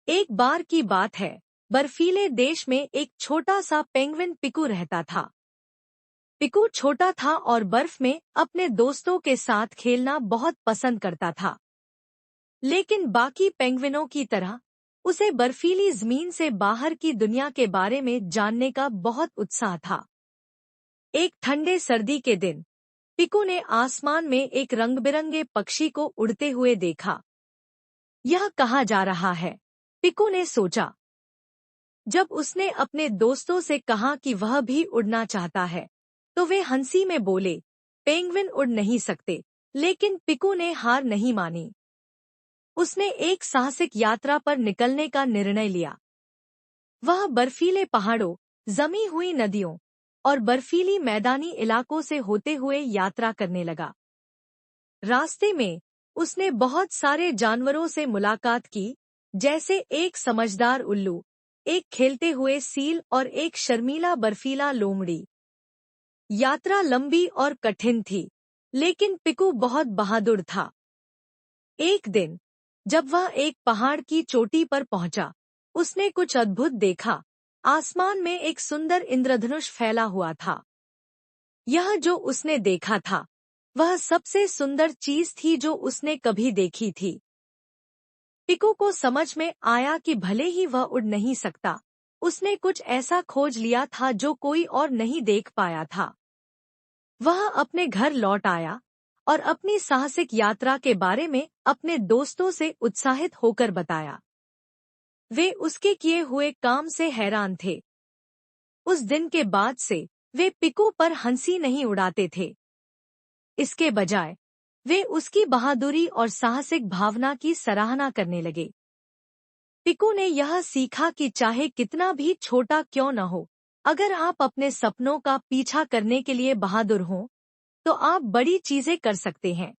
एक बार की बात है, बर्फीले देश में एक छोटा सा पेंगुइन पिकू रहता था। पिकू छोटा था और बर्फ में अपने दोस्तों के साथ खेलना बहुत पसंद करता था। लेकिन बाकी पेंगुइनों की तरह उसे बर्फीली जमीन से बाहर की दुनिया के बारे में जानने का बहुत उत्साह था। एक ठंडे सर्दी के दिन पिकू ने आसमान में एक रंग-बिरंगे पक्षी को उड़ते हुए देखा। यह कहा जा रहा है, पिकू ने सोचा। जब उसने अपने दोस्तों से कहा कि वह भी उड़ना चाहता है, तो वे हंसी में बोले, पेंगुइन उड़ नहीं सकते। लेकिन पिकू ने हार नहीं मानी। उसने एक साहसिक यात्रा पर निकलने का निर्णय लिया। वह बर्फीले पहाड़ों, जमी हुई नदियों और बर्फीली मैदानी इलाकों से होते हुए यात्रा करने लगा। रास्ते में उसने बहुत सारे जानवरों से मुलाकात की, जैसे एक समझदार उल्लू, एक खेलते हुए सील और एक शर्मीला बर्फीला लोमड़ी। यात्रा लंबी और कठिन थी, लेकिन पिकू बहुत बहादुर था। एक दिन जब वह एक पहाड़ की चोटी पर पहुंचा, उसने कुछ अद्भुत देखा। आसमान में एक सुंदर इंद्रधनुष फैला हुआ था। यह जो उसने देखा था, वह सबसे सुंदर चीज थी जो उसने कभी देखी थी। पिकू को समझ में आया कि भले ही वह उड़ नहीं सकता, उसने कुछ ऐसा खोज लिया था जो कोई और नहीं देख पाया था। वह अपने घर लौट आया और अपनी साहसिक यात्रा के बारे में अपने दोस्तों से उत्साहित होकर बताया। वे उसके किए हुए काम से हैरान थे। उस दिन के बाद से वे पिकू पर हंसी नहीं उड़ाते थे। इसके बजाय वे उसकी बहादुरी और साहसिक भावना की सराहना करने लगे। पिकू ने यह सीखा कि चाहे कितना भी छोटा क्यों न हो, अगर आप अपने सपनों का पीछा करने के लिए बहादुर हों, तो आप बड़ी चीजें कर सकते हैं।